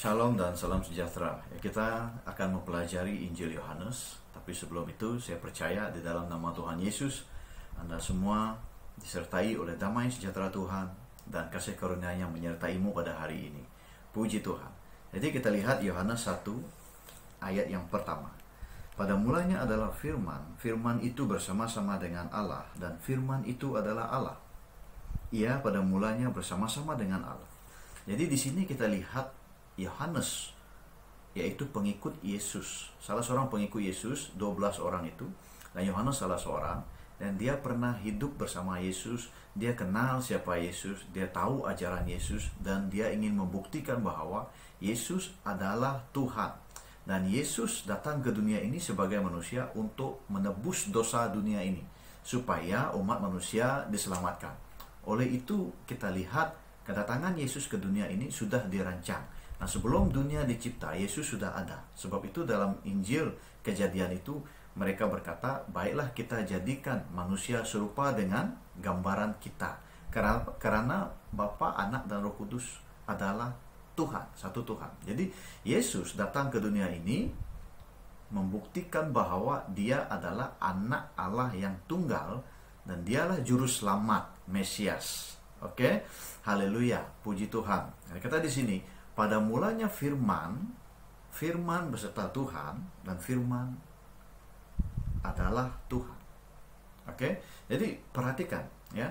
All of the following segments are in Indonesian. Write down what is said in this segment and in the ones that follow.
Shalom dan salam sejahtera. Kita akan mempelajari Injil Yohanes. Tapi sebelum itu, saya percaya di dalam nama Tuhan Yesus, Anda semua disertai oleh damai sejahtera Tuhan dan kasih karunia-Nya menyertaimu pada hari ini. Puji Tuhan. Jadi kita lihat Yohanes 1 ayat yang pertama. Pada mulanya adalah firman, firman itu bersama-sama dengan Allah, dan firman itu adalah Allah. Ia pada mulanya bersama-sama dengan Allah. Jadi di sini kita lihat Yohanes, yaitu pengikut Yesus, salah seorang pengikut Yesus, 12 orang itu, dan Yohanes salah seorang, dan dia pernah hidup bersama Yesus, dia kenal siapa Yesus, dia tahu ajaran Yesus, dan dia ingin membuktikan bahwa Yesus adalah Tuhan. Dan Yesus datang ke dunia ini sebagai manusia untuk menebus dosa dunia ini, supaya umat manusia diselamatkan. Oleh itu kita lihat kedatangan Yesus ke dunia ini sudah dirancang. Nah, sebelum dunia dicipta, Yesus sudah ada. Sebab itu dalam Injil Kejadian itu mereka berkata, baiklah kita jadikan manusia serupa dengan gambaran kita. Karena Bapa, Anak, dan Roh Kudus adalah Tuhan, satu Tuhan. Jadi Yesus datang ke dunia ini membuktikan bahwa dia adalah anak Allah yang tunggal, dan dialah juru selamat, Mesias. Oke? Haleluya, puji Tuhan. Nah, kata di sini, pada mulanya firman, firman beserta Tuhan, dan firman adalah Tuhan. Oke? Jadi perhatikan ya.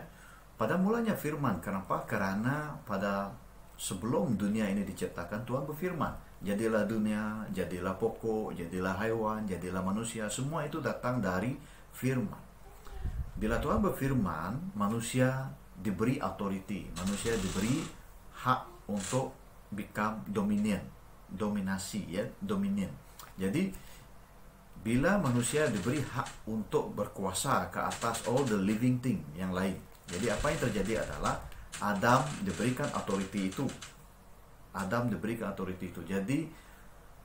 Pada mulanya firman, kenapa? Karena pada sebelum dunia ini diciptakan, Tuhan berfirman, jadilah dunia, jadilah pokok, jadilah hewan, jadilah manusia. Semua itu datang dari firman. Bila Tuhan berfirman, manusia diberi authority, manusia diberi hak untuk become dominasi ya, dominion. Jadi bila manusia diberi hak untuk berkuasa ke atas all the living thing yang lain. Jadi apa yang terjadi adalah Adam diberikan authority itu. Adam diberikan authority itu. Jadi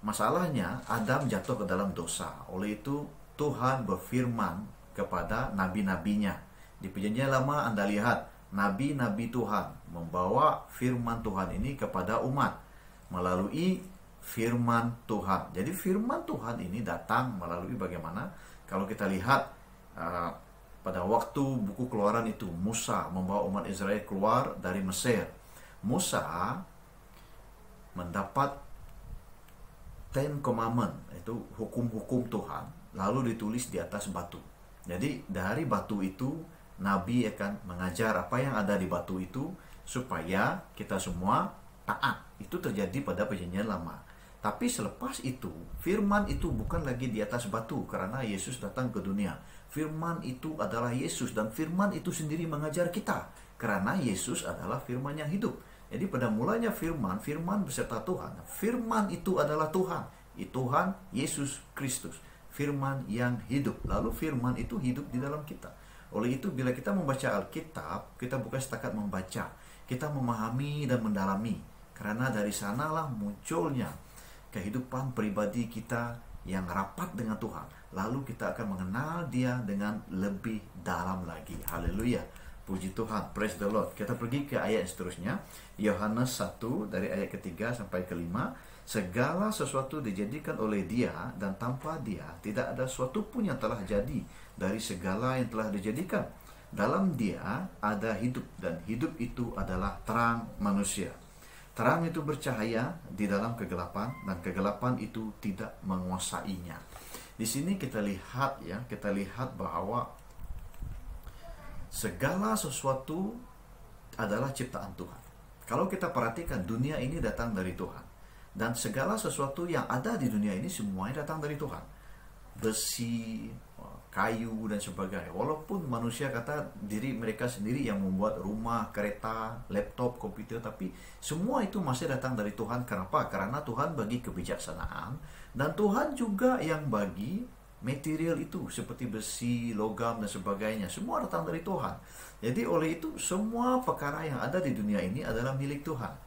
masalahnya Adam jatuh ke dalam dosa. Oleh itu Tuhan berfirman kepada nabi-nabinya. Di Perjanjian Lama Anda lihat nabi-nabi Tuhan membawa firman Tuhan ini kepada umat melalui firman Tuhan. Jadi firman Tuhan ini datang melalui bagaimana? Kalau kita lihat pada waktu buku Keluaran itu, Musa membawa umat Israel keluar dari Mesir. Musa mendapat Ten Commandment, itu hukum-hukum Tuhan, lalu ditulis di atas batu. Jadi dari batu itu Nabi akan mengajar apa yang ada di batu itu supaya kita semua taat. Itu terjadi pada Perjanjian Lama. Tapi selepas itu, firman itu bukan lagi di atas batu karena Yesus datang ke dunia. Firman itu adalah Yesus, dan firman itu sendiri mengajar kita karena Yesus adalah firman yang hidup. Jadi pada mulanya firman, firman beserta Tuhan. Firman itu adalah Tuhan. Tuhan Yesus Kristus, firman yang hidup. Lalu firman itu hidup di dalam kita. Oleh itu bila kita membaca Alkitab, kita bukan setakat membaca, kita memahami dan mendalami. Karena dari sanalah munculnya kehidupan pribadi kita yang rapat dengan Tuhan. Lalu kita akan mengenal Dia dengan lebih dalam lagi. Haleluya, puji Tuhan, praise the Lord. Kita pergi ke ayat yang seterusnya, Yohanes 1 dari ayat ketiga sampai kelima. Segala sesuatu dijadikan oleh Dia, dan tanpa Dia tidak ada sesuatu pun yang telah jadi dari segala yang telah dijadikan. Dalam Dia ada hidup, dan hidup itu adalah terang manusia. Terang itu bercahaya di dalam kegelapan, dan kegelapan itu tidak menguasainya. Di sini kita lihat ya, kita lihat bahwa segala sesuatu adalah ciptaan Tuhan. Kalau kita perhatikan, dunia ini datang dari Tuhan. Dan segala sesuatu yang ada di dunia ini semuanya datang dari Tuhan. Besi, kayu, dan sebagainya. Walaupun manusia kata diri mereka sendiri yang membuat rumah, kereta, laptop, komputer, tapi semua itu masih datang dari Tuhan. Kenapa? Karena Tuhan bagi kebijaksanaan, dan Tuhan juga yang bagi material itu seperti besi, logam, dan sebagainya. Semua datang dari Tuhan. Jadi oleh itu semua perkara yang ada di dunia ini adalah milik Tuhan.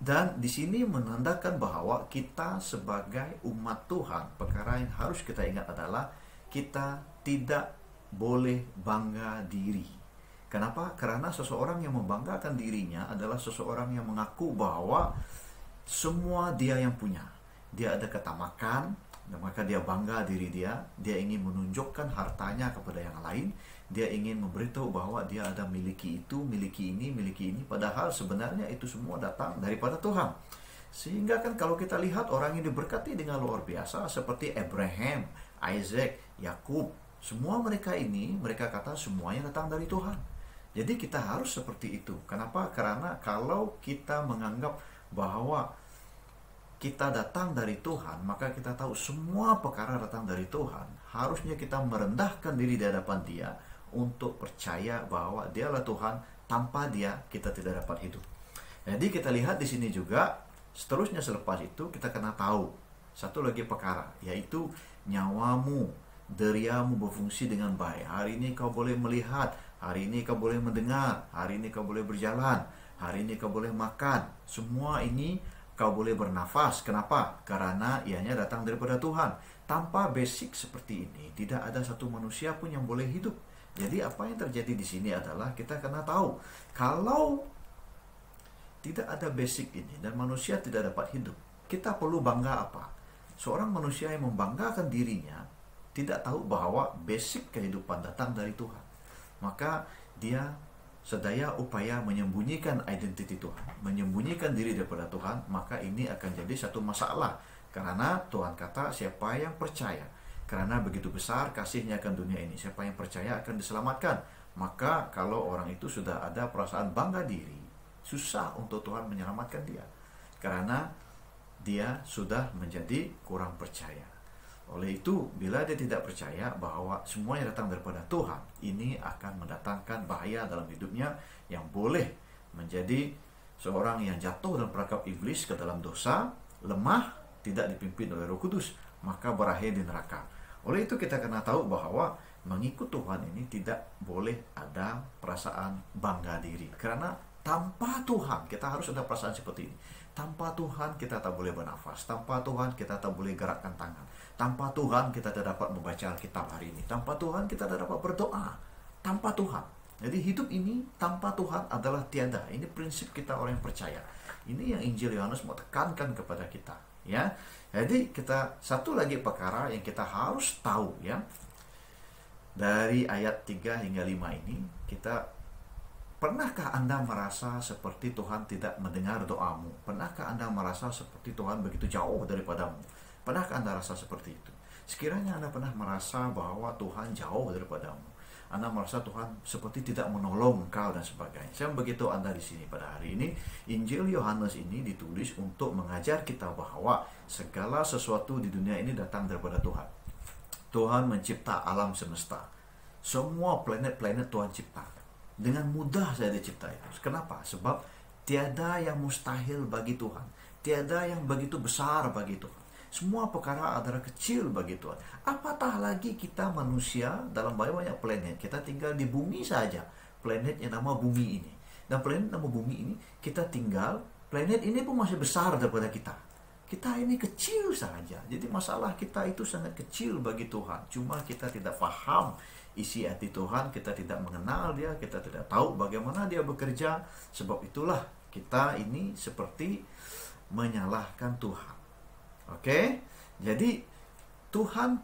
Dan di sini menandakan bahwa kita sebagai umat Tuhan, perkara yang harus kita ingat adalah kita tidak boleh bangga diri. Kenapa? Karena seseorang yang membanggakan dirinya adalah seseorang yang mengaku bahwa semua dia yang punya. Dia ada ketamakan, dan maka dia bangga diri dia ingin menunjukkan hartanya kepada yang lain, dia ingin memberitahu bahwa dia ada miliki itu, miliki ini, padahal sebenarnya itu semua datang daripada Tuhan. Sehingga kan kalau kita lihat orang yang diberkati dengan luar biasa seperti Abraham, Isaac, Yakub, semua mereka ini, mereka kata semuanya datang dari Tuhan. Jadi kita harus seperti itu. Kenapa? Karena kalau kita menganggap bahwa kita datang dari Tuhan, maka kita tahu semua perkara datang dari Tuhan. Harusnya kita merendahkan diri di hadapan Dia untuk percaya bahwa Dialah Tuhan. Tanpa Dia kita tidak dapat hidup. Jadi kita lihat di sini juga, seterusnya selepas itu kita kena tahu satu lagi perkara, yaitu nyawamu, deriamu berfungsi dengan baik. Hari ini kau boleh melihat, hari ini kau boleh mendengar, hari ini kau boleh berjalan, hari ini kau boleh makan. Semua ini kau boleh bernafas. Kenapa? Karena ianya datang daripada Tuhan. Tanpa basic seperti ini, tidak ada satu manusia pun yang boleh hidup. Jadi apa yang terjadi di sini adalah kita kena tahu, kalau tidak ada basic ini dan manusia tidak dapat hidup, kita perlu bangga apa? Seorang manusia yang membanggakan dirinya tidak tahu bahwa basic kehidupan datang dari Tuhan, maka dia sedaya upaya menyembunyikan identiti Tuhan, menyembunyikan diri daripada Tuhan. Maka ini akan jadi satu masalah, karena Tuhan kata siapa yang percaya, karena begitu besar kasihnya akan dunia ini, siapa yang percaya akan diselamatkan. Maka kalau orang itu sudah ada perasaan bangga diri, susah untuk Tuhan menyelamatkan dia, karena dia sudah menjadi kurang percaya. Oleh itu, bila dia tidak percaya bahwa semuanya datang daripada Tuhan, ini akan mendatangkan bahaya dalam hidupnya yang boleh menjadi seorang yang jatuh dalam perangkap iblis ke dalam dosa, lemah, tidak dipimpin oleh Roh Kudus, maka berakhir di neraka. Oleh itu kita kena tahu bahwa mengikut Tuhan ini tidak boleh ada perasaan bangga diri, karena tanpa Tuhan kita harus ada perasaan seperti ini. Tanpa Tuhan kita tak boleh bernafas, tanpa Tuhan kita tak boleh gerakkan tangan, tanpa Tuhan kita tidak dapat membaca Alkitab hari ini, tanpa Tuhan kita tidak dapat berdoa, tanpa Tuhan. Jadi hidup ini tanpa Tuhan adalah tiada. Ini prinsip kita orang yang percaya. Ini yang Injil Yohanes mau tekankan kepada kita, ya. Jadi kita satu lagi perkara yang kita harus tahu, ya. Dari ayat 3 hingga 5 ini, pernahkah Anda merasa seperti Tuhan tidak mendengar doamu? Pernahkah Anda merasa seperti Tuhan begitu jauh daripadamu? Pernahkah Anda rasa seperti itu? Sekiranya Anda pernah merasa bahwa Tuhan jauh daripadamu, Anda merasa Tuhan seperti tidak menolong engkau dan sebagainya. Saya begitu Anda di sini pada hari ini. Injil Yohanes ini ditulis untuk mengajar kita bahwa segala sesuatu di dunia ini datang daripada Tuhan. Tuhan mencipta alam semesta. Semua planet-planet Tuhan ciptakan. Dengan mudah saya dicipta itu. Kenapa? Sebab tiada yang mustahil bagi Tuhan. Tiada yang begitu besar bagi Tuhan. Semua perkara adalah kecil bagi Tuhan. Apatah lagi kita manusia dalam banyak planet. Kita tinggal di bumi saja. Planet yang nama bumi ini. Dan planet nama bumi ini kita tinggal. Planet ini pun masih besar daripada kita. Kita ini kecil saja. Jadi masalah kita itu sangat kecil bagi Tuhan. Cuma kita tidak paham isi hati Tuhan, kita tidak mengenal Dia, kita tidak tahu bagaimana Dia bekerja. Sebab itulah kita ini seperti menyalahkan Tuhan. Oke? Jadi Tuhan,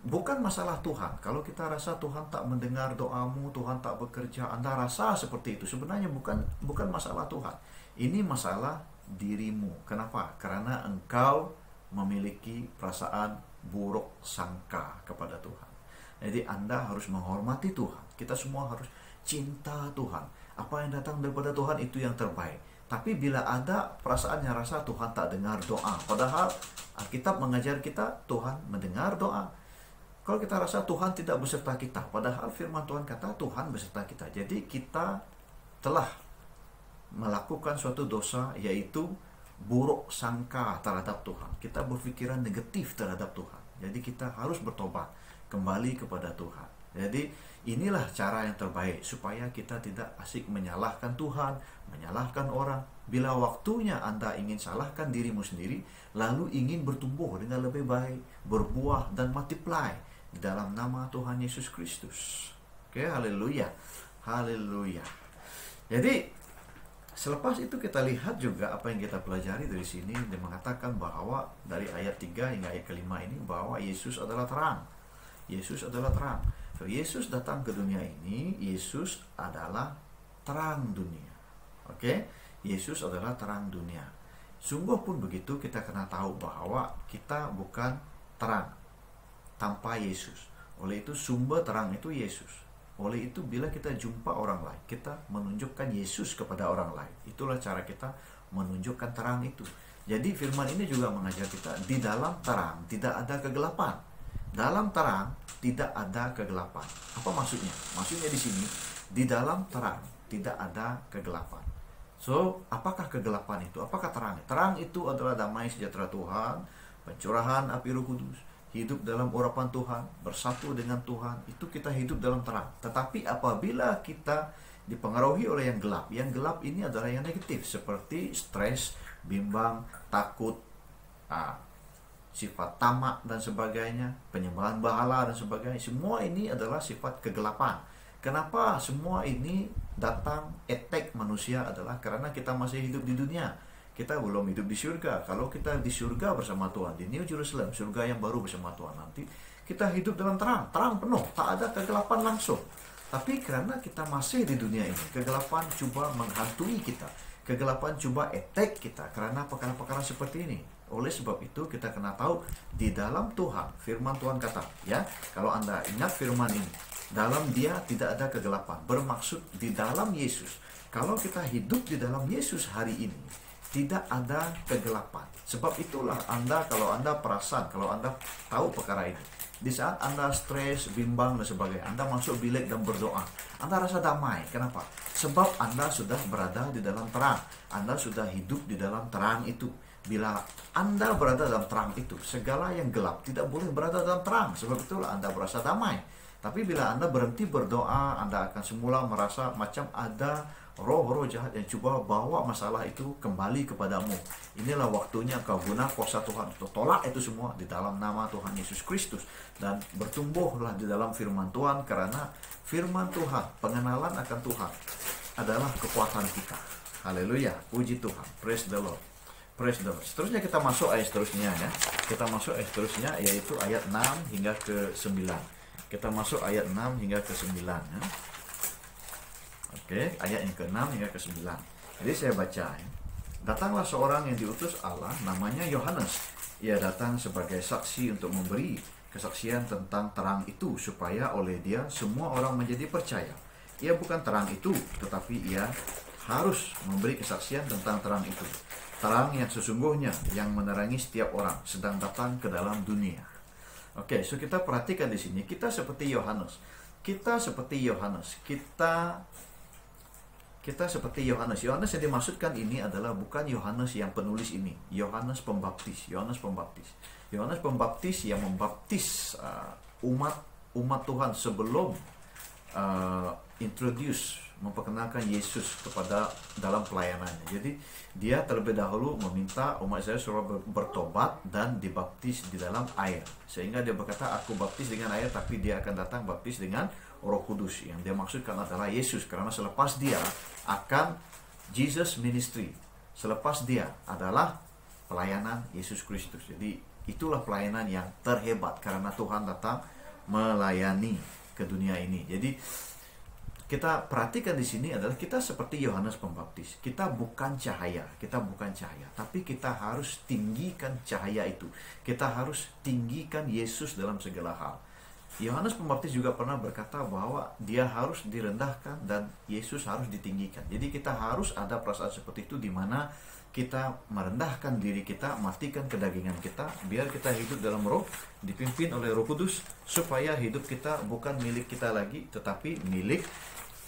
bukan masalah Tuhan. Kalau kita rasa Tuhan tak mendengar doamu, Tuhan tak bekerja, Anda rasa seperti itu. Sebenarnya bukan masalah Tuhan. Ini masalah dirimu. Kenapa? Karena engkau memiliki perasaan buruk sangka kepada Tuhan. Jadi Anda harus menghormati Tuhan. Kita semua harus cinta Tuhan. Apa yang datang daripada Tuhan itu yang terbaik. Tapi bila ada perasaan yang rasa Tuhan tak dengar doa, padahal Alkitab mengajar kita Tuhan mendengar doa. Kalau kita rasa Tuhan tidak beserta kita, padahal firman Tuhan kata Tuhan beserta kita. Jadi kita telah melakukan suatu dosa, yaitu buruk sangka terhadap Tuhan. Kita berpikiran negatif terhadap Tuhan. Jadi kita harus bertobat kembali kepada Tuhan. Jadi inilah cara yang terbaik supaya kita tidak asik menyalahkan Tuhan, menyalahkan orang. Bila waktunya Anda ingin salahkan dirimu sendiri, lalu ingin bertumbuh dengan lebih baik, berbuah dan multiply di dalam nama Tuhan Yesus Kristus. Oke, haleluya. Haleluya. Jadi Selepas itu kita lihat juga apa yang kita pelajari dari sini. Dia mengatakan bahwa dari ayat 3 hingga ayat kelima ini bahwa Yesus adalah terang. Yesus adalah terang. So, Yesus datang ke dunia ini, Yesus adalah terang dunia. Oke? Yesus adalah terang dunia. Sungguh pun begitu, kita kena tahu bahwa kita bukan terang tanpa Yesus. Oleh itu sumber terang itu Yesus. Oleh itu bila kita jumpa orang lain, kita menunjukkan Yesus kepada orang lain. Itulah cara kita menunjukkan terang itu. Jadi firman ini juga mengajar kita, di dalam terang tidak ada kegelapan. Dalam terang tidak ada kegelapan. Apa maksudnya? Maksudnya di sini, di dalam terang tidak ada kegelapan. So, apakah kegelapan itu? Apakah terang? Terang itu adalah damai sejahtera Tuhan, pencurahan api Roh Kudus, hidup dalam urapan Tuhan, bersatu dengan Tuhan, itu kita hidup dalam terang. Tetapi apabila kita dipengaruhi oleh yang gelap ini adalah yang negatif, seperti stres, bimbang, takut, sifat tamak dan sebagainya, penyembahan berhala dan sebagainya. Semua ini adalah sifat kegelapan. Kenapa semua ini datang attack manusia adalah karena kita masih hidup di dunia. Kita belum hidup di surga. Kalau kita di surga bersama Tuhan, di New Jerusalem, surga yang baru bersama Tuhan nanti, kita hidup dalam terang, terang penuh, tak ada kegelapan langsung. Tapi karena kita masih di dunia ini, kegelapan coba menghantui kita, kegelapan coba attack kita karena perkara-perkara seperti ini. Oleh sebab itu kita kena tahu di dalam Tuhan, firman Tuhan kata, ya, kalau Anda ingat firman ini, dalam Dia tidak ada kegelapan, bermaksud di dalam Yesus. Kalau kita hidup di dalam Yesus hari ini, tidak ada kegelapan. Sebab itulah kalau Anda perasan, kalau Anda tahu perkara ini, di saat Anda stres, bimbang dan sebagainya, Anda masuk bilik dan berdoa, Anda rasa damai. Kenapa? Sebab Anda sudah berada di dalam terang. Anda sudah hidup di dalam terang itu. Bila Anda berada dalam terang itu, segala yang gelap tidak boleh berada dalam terang. Sebab itulah Anda berasa damai. Tapi bila Anda berhenti berdoa, Anda akan semula merasa macam ada roh-roh jahat yang coba bawa masalah itu kembali kepadamu. Inilah waktunya kau guna kuasa Tuhan untuk tolak itu semua di dalam nama Tuhan Yesus Kristus. Dan bertumbuhlah di dalam firman Tuhan, karena firman Tuhan, pengenalan akan Tuhan adalah kekuatan kita. Haleluya, puji Tuhan, praise the Lord. Praise the Lord. Seterusnya kita masuk ayat seterusnya, ya. Kita masuk ayat seterusnya, yaitu ayat 6 hingga ke 9. Kita masuk ayat 6 hingga ke 9, ya. Oke, ayat yang ke-6 hingga ke-9. Jadi saya baca, ya. Datanglah seorang yang diutus Allah, namanya Yohanes. Ia datang sebagai saksi untuk memberi kesaksian tentang terang itu, supaya oleh dia semua orang menjadi percaya. Ia bukan terang itu, tetapi ia harus memberi kesaksian tentang terang itu. Terang yang sesungguhnya, yang menerangi setiap orang, sedang datang ke dalam dunia. Oke, so kita perhatikan di sini, kita seperti Yohanes. Kita seperti Yohanes. Kita seperti Yohanes. Yohanes yang dimaksudkan ini adalah bukan Yohanes yang penulis ini. Yohanes Pembaptis. Yohanes Pembaptis. Yohanes Pembaptis yang membaptis umat Tuhan sebelum memperkenalkan Yesus kepada dalam pelayanannya. Jadi dia terlebih dahulu meminta umat Israel supaya bertobat dan dibaptis di dalam air. Sehingga dia berkata, aku baptis dengan air, tapi dia akan datang baptis dengan Roh Kudus. Yang dia maksudkan adalah Yesus, karena selepas dia akan Jesus Ministry. Selepas dia adalah pelayanan Yesus Kristus. Jadi itulah pelayanan yang terhebat, karena Tuhan datang melayani ke dunia ini. Jadi kita perhatikan di sini adalah kita seperti Yohanes Pembaptis. Kita bukan cahaya, tapi kita harus tinggikan cahaya itu. Kita harus tinggikan Yesus dalam segala hal. Yohanes Pembaptis juga pernah berkata bahwa dia harus direndahkan dan Yesus harus ditinggikan. Jadi kita harus ada perasaan seperti itu, di mana kita merendahkan diri kita, matikan kedagingan kita, biar kita hidup dalam roh, dipimpin oleh Roh Kudus, supaya hidup kita bukan milik kita lagi, tetapi milik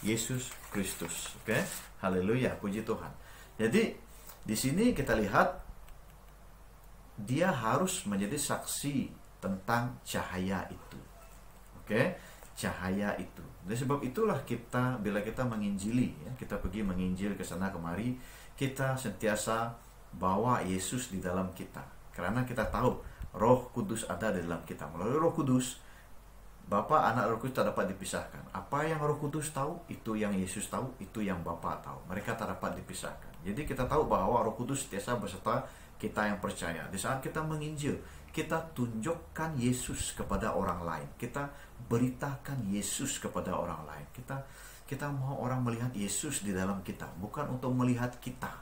Yesus Kristus. Oke, haleluya, puji Tuhan. Jadi di sini kita lihat dia harus menjadi saksi tentang cahaya itu. Oke, cahaya itu. Dan sebab itulah kita, bila kita menginjili, ya, kita pergi menginjil ke sana kemari, kita sentiasa bawa Yesus di dalam kita. Karena kita tahu Roh Kudus ada di dalam kita. Melalui Roh Kudus, Bapa, Anak, Roh Kudus tak dapat dipisahkan. Apa yang Roh Kudus tahu, itu yang Yesus tahu, itu yang Bapa tahu. Mereka tak dapat dipisahkan. Jadi kita tahu bahwa Roh Kudus sentiasa beserta kita yang percaya. Di saat kita menginjil, kita tunjukkan Yesus kepada orang lain. Kita beritakan Yesus kepada orang lain. Kita mau orang melihat Yesus di dalam kita, bukan untuk melihat kita,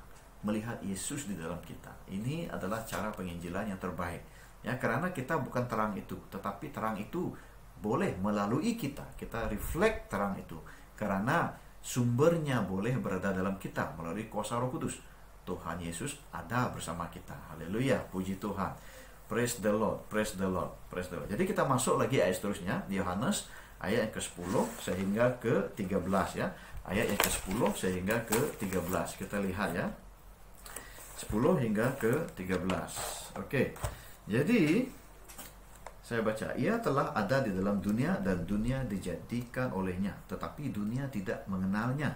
melihat Yesus di dalam kita. Ini adalah cara penginjilan yang terbaik. Ya, karena kita bukan terang itu, tetapi terang itu boleh melalui kita reflect terang itu, karena sumbernya boleh berada dalam kita melalui kuasa Roh Kudus. Tuhan Yesus ada bersama kita. Haleluya, puji Tuhan. Praise the Lord, praise the Lord, praise the Lord. Jadi kita masuk lagi ayat seterusnya, Yohanes ayat yang ke-10 sehingga ke-13 ya. Ayat yang ke-10 sehingga ke-13. Kita lihat ya. 10 hingga ke-13. Oke. Jadi saya baca, ia telah ada di dalam dunia dan dunia dijadikan olehnya, tetapi dunia tidak mengenalnya.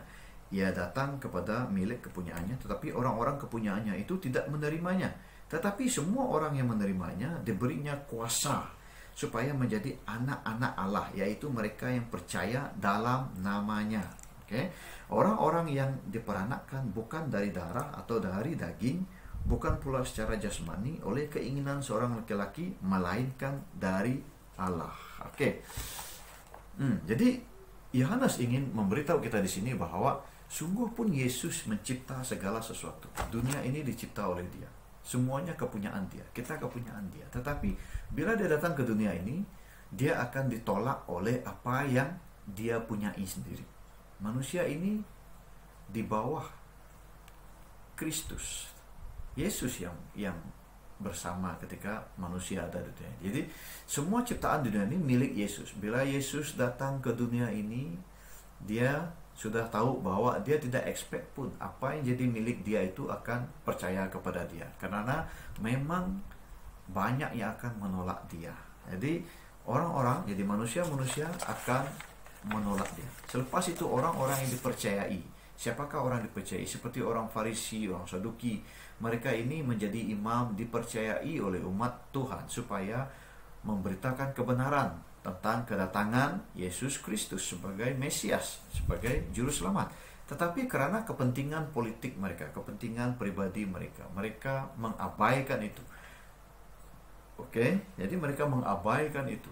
Ia datang kepada milik kepunyaannya, tetapi orang-orang kepunyaannya itu tidak menerimanya. Tetapi semua orang yang menerimanya diberinya kuasa supaya menjadi anak-anak Allah, yaitu mereka yang percaya dalam namanya. Oke? Orang-orang yang diperanakkan bukan dari darah atau dari daging, bukan pula secara jasmani oleh keinginan seorang laki-laki, melainkan dari Allah. Oke. Jadi Yohanes ingin memberitahu kita di sini bahwa sungguh pun Yesus mencipta segala sesuatu. Dunia ini dicipta oleh Dia. Semuanya kepunyaan Dia. Kita kepunyaan Dia. Tetapi bila Dia datang ke dunia ini, Dia akan ditolak oleh apa yang Dia punyai sendiri. Manusia ini di bawah Kristus. Yesus yang bersama ketika manusia ada di dunia. Jadi semua ciptaan di dunia ini milik Yesus. Bila Yesus datang ke dunia ini, Dia sudah tahu bahwa Dia tidak expect pun apa yang jadi milik Dia itu akan percaya kepada Dia. Karena memang banyak yang akan menolak Dia. Jadi orang-orang, jadi manusia-manusia akan menolak Dia. Selepas itu orang-orang yang dipercayai. Siapakah orang dipercayai? Seperti orang Farisi, orang Saduki. Mereka ini menjadi imam, dipercayai oleh umat Tuhan supaya memberitakan kebenaran tentang kedatangan Yesus Kristus sebagai Mesias, sebagai Juru Selamat. Tetapi karena kepentingan politik mereka, kepentingan pribadi mereka, mereka mengabaikan itu. Oke, jadi mereka mengabaikan itu.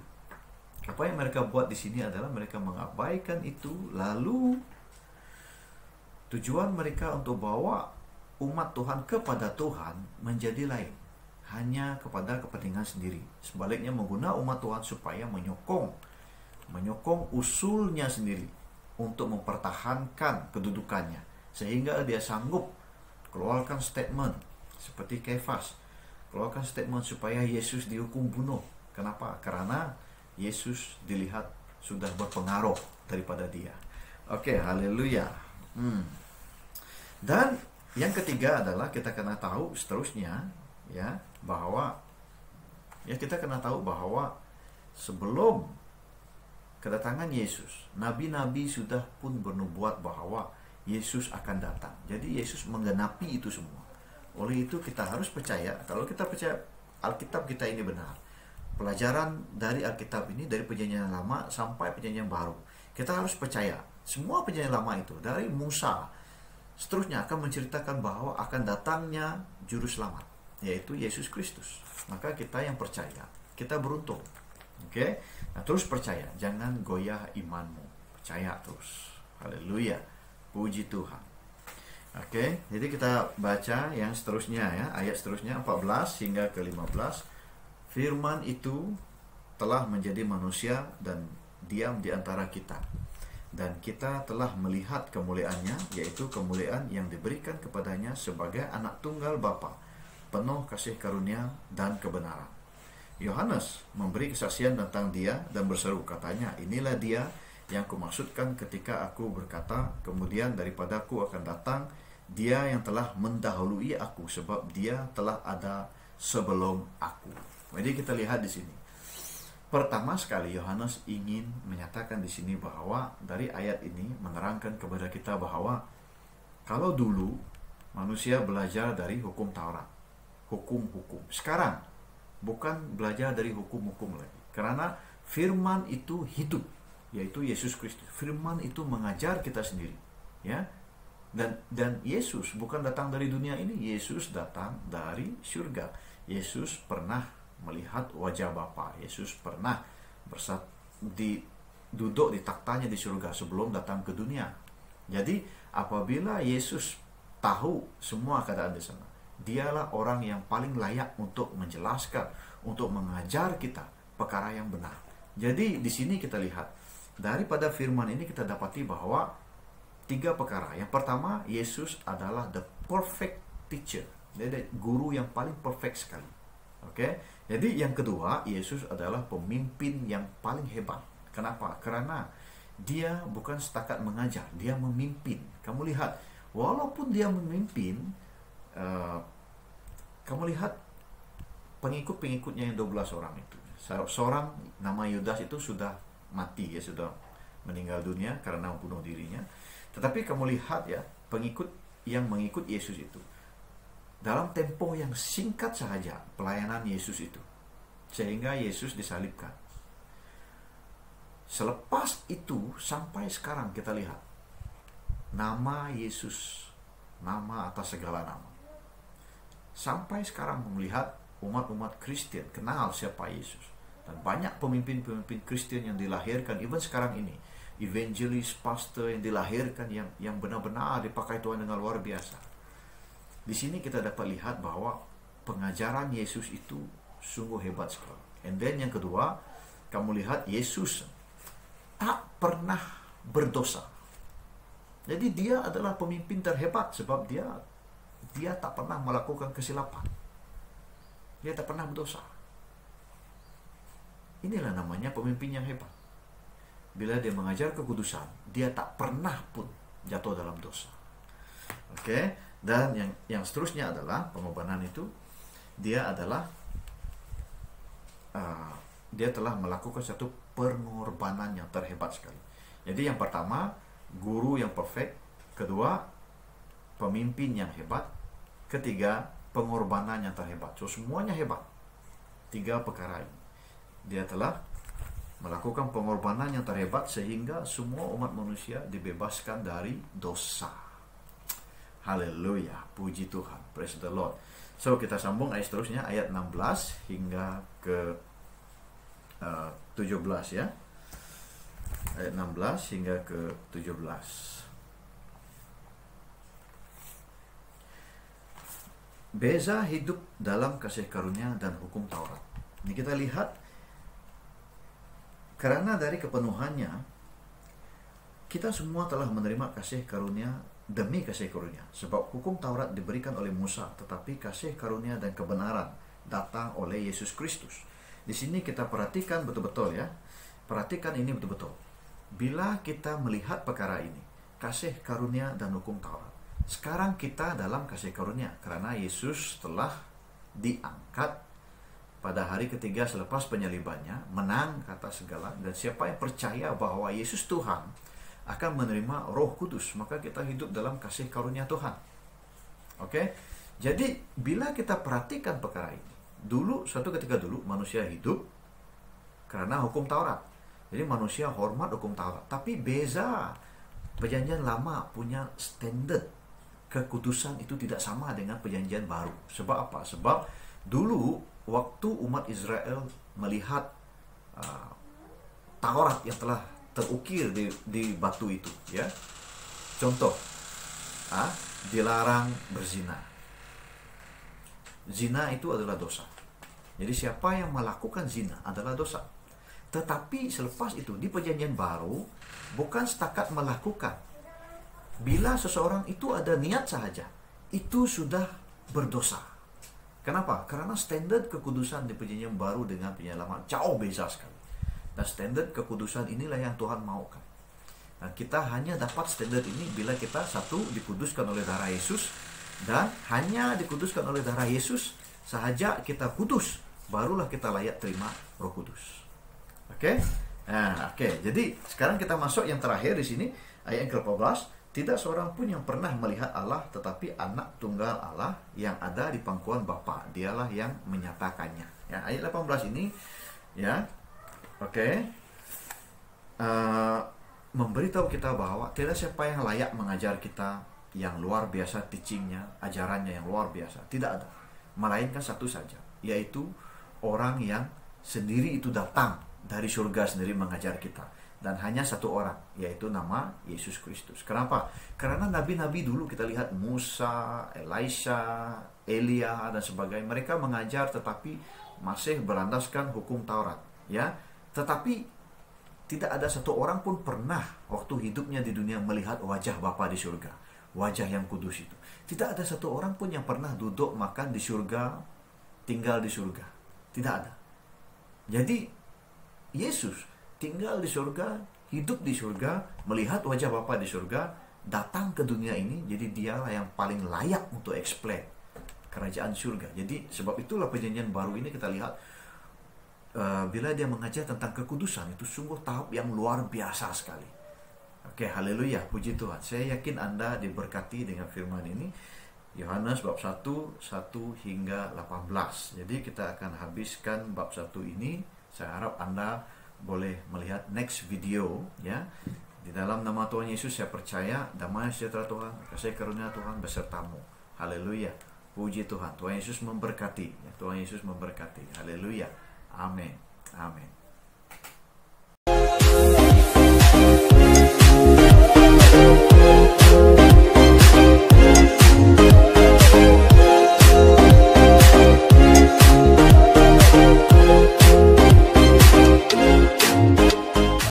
Apa yang mereka buat di sini adalah mereka mengabaikan itu, lalu tujuan mereka untuk bawa umat Tuhan kepada Tuhan menjadi lain, hanya kepada kepentingan sendiri. Sebaliknya menggunakan umat Tuhan supaya menyokong usulnya sendiri untuk mempertahankan kedudukannya, sehingga dia sanggup keluarkan statement seperti Kefas, keluarkan statement supaya Yesus dihukum bunuh. Kenapa? Karena Yesus dilihat sudah berpengaruh daripada dia. Oke, haleluya. Dan yang ketiga adalah kita kena tahu seterusnya ya, bahwa kita kena tahu bahwa sebelum kedatangan Yesus, nabi-nabi sudah pun bernubuat bahwa Yesus akan datang. Jadi Yesus menggenapi itu semua. Oleh itu kita harus percaya, kalau kita percaya Alkitab kita ini benar, pelajaran dari Alkitab ini, dari Perjanjian Lama sampai Perjanjian Baru, kita harus percaya semua Perjanjian Lama itu dari Musa seterusnya akan menceritakan bahwa akan datangnya Juru Selamat, yaitu Yesus Kristus. Maka kita yang percaya, kita beruntung. Oke? Nah, terus percaya, jangan goyah imanmu. Percaya terus. Haleluya. Puji Tuhan. Oke, jadi kita baca yang seterusnya ya, ayat seterusnya 14 hingga ke 15. Firman itu telah menjadi manusia dan diam di antara kita. Dan kita telah melihat kemuliaannya, yaitu kemuliaan yang diberikan kepadanya sebagai anak tunggal Bapa, penuh kasih karunia dan kebenaran. Yohanes memberi kesaksian tentang dia dan berseru, katanya, inilah dia yang kumaksudkan ketika aku berkata, kemudian daripadaku akan datang dia yang telah mendahului aku, sebab dia telah ada sebelum aku. Jadi kita lihat di sini. Pertama sekali Yohanes ingin menyatakan di sini bahwa dari ayat ini menerangkan kepada kita bahwa kalau dulu manusia belajar dari hukum Taurat, hukum-hukum. Sekarang bukan belajar dari hukum-hukum lagi. Karena Firman itu hidup, yaitu Yesus Kristus. Firman itu mengajar kita sendiri, ya. Dan Yesus bukan datang dari dunia ini, Yesus datang dari surga. Yesus pernah melihat wajah Bapa. Yesus pernah duduk di taktanya di surga sebelum datang ke dunia. Jadi apabila Yesus tahu semua keadaan di sana, dialah orang yang paling layak untuk menjelaskan, untuk mengajar kita perkara yang benar. Jadi di sini kita lihat daripada firman ini kita dapati bahwa 3 perkara. Yang pertama, Yesus adalah the perfect teacher. Dia guru yang paling perfect sekali. Oke. Jadi yang kedua, Yesus adalah pemimpin yang paling hebat. Kenapa? Karena dia bukan setakat mengajar, dia memimpin. Kamu lihat, walaupun dia memimpin, kamu lihat pengikut-pengikutnya yang 12 orang itu. Seorang nama Yudas itu sudah mati, ya, sudah meninggal dunia karena membunuh dirinya. Tetapi kamu lihat ya, pengikut yang mengikut Yesus itu, dalam tempo yang singkat saja pelayanan Yesus itu, sehingga Yesus disalibkan. Selepas itu sampai sekarang kita lihat nama Yesus, nama atas segala nama. Sampai sekarang melihat umat-umat Kristen kenal siapa Yesus. Dan banyak pemimpin-pemimpin Kristen yang dilahirkan, even sekarang ini, evangelis, pastor yang dilahirkan, yang benar-benar dipakai Tuhan dengan luar biasa. Di sini kita dapat lihat bahwa pengajaran Yesus itu sungguh hebat sekali. And then yang kedua, kamu lihat Yesus tak pernah berdosa. Jadi dia adalah pemimpin terhebat sebab dia tak pernah melakukan kesilapan. Dia tak pernah berdosa. Inilah namanya pemimpin yang hebat. Bila dia mengajar kekudusan, dia tak pernah pun jatuh dalam dosa. Oke, dan yang seterusnya adalah pengorbanan itu. Dia telah melakukan satu pengorbanan yang terhebat sekali. Jadi yang pertama, guru yang perfect. Kedua, pemimpin yang hebat. Ketiga, pengorbanan yang terhebat. So semuanya hebat. 3 perkara ini. Dia telah melakukan pengorbanan yang terhebat sehingga semua umat manusia dibebaskan dari dosa. Haleluya, puji Tuhan, praise the Lord. So kita sambung ayat seterusnya, ayat 16 hingga ke 17 ya. Ayat 16 hingga ke 17. Beza hidup dalam kasih karunia dan hukum Taurat. Ini kita lihat, karena dari kepenuhannya kita semua telah menerima kasih karunia demi kasih karunia. Sebab hukum Taurat diberikan oleh Musa, tetapi kasih karunia dan kebenaran datang oleh Yesus Kristus. Di sini kita perhatikan betul-betul ya. Perhatikan ini betul-betul. Bila kita melihat perkara ini, kasih karunia dan hukum Taurat. Sekarang kita dalam kasih karunia karena Yesus telah diangkat pada hari ketiga selepas penyalibannya, menang kata segala, dan siapa yang percaya bahwa Yesus Tuhan akan menerima Roh Kudus, maka kita hidup dalam kasih karunia Tuhan. Oke? Jadi bila kita perhatikan perkara ini, suatu ketika dulu manusia hidup karena hukum Taurat. Jadi manusia hormat hukum Taurat, tapi beza perjanjian lama punya standar kekudusan itu tidak sama dengan perjanjian baru. Sebab apa? Sebab dulu waktu umat Israel melihat Taurat yang telah terukir di batu itu, ya. Contoh, dilarang berzina. Zina itu adalah dosa. Jadi siapa yang melakukan zina adalah dosa. Tetapi selepas itu di perjanjian baru bukan setakat melakukan. Bila seseorang itu ada niat sahaja, itu sudah berdosa. Kenapa? Karena standar kekudusan di perjanjian baru dengan perjanjian lama jauh beza sekali. Dan standar kekudusan inilah yang Tuhan maukan. Nah, kita hanya dapat standar ini bila kita satu dikuduskan oleh darah Yesus, dan hanya dikuduskan oleh darah Yesus sahaja kita kudus, barulah kita layak terima Roh Kudus. Oke? Nah, oke. Jadi sekarang kita masuk yang terakhir di sini, ayat yang ke-14. Tidak seorang pun yang pernah melihat Allah, tetapi anak tunggal Allah yang ada di pangkuan Bapa, dialah yang menyatakannya. Ya, ayat 18 ini, ya, Oke. Memberitahu kita bahwa tidak siapa yang layak mengajar kita yang luar biasa teachingnya, ajarannya yang luar biasa. Tidak ada. Melainkan satu saja, yaitu orang yang sendiri itu datang dari surga sendiri mengajar kita. Dan hanya satu orang, yaitu nama Yesus Kristus. Kenapa? Karena nabi-nabi dulu kita lihat Musa, Elisha, Elia dan sebagainya, mereka mengajar tetapi masih berlandaskan hukum Taurat, ya. Tetapi tidak ada satu orang pun pernah waktu hidupnya di dunia melihat wajah Bapa di surga, wajah yang kudus itu. Tidak ada satu orang pun yang pernah duduk makan di surga, tinggal di surga. Tidak ada. Jadi Yesus tinggal di surga, hidup di surga, melihat wajah Bapa di surga, datang ke dunia ini. Jadi dialah yang paling layak untuk explain kerajaan surga. Jadi sebab itulah perjanjian baru ini kita lihat, bila dia mengajar tentang kekudusan, itu sungguh tahap yang luar biasa sekali. Oke, haleluya, puji Tuhan. Saya yakin Anda diberkati dengan firman ini. Yohanes bab 1 hingga 18. Jadi kita akan habiskan bab 1 ini. Saya harap Anda boleh melihat next video, ya. Di dalam nama Tuhan Yesus saya percaya damai sejahtera Tuhan, kasih karunia Tuhan besertamu. Haleluya. Puji Tuhan. Tuhan Yesus memberkati. Tuhan Yesus memberkati. Haleluya. Amin. Amin.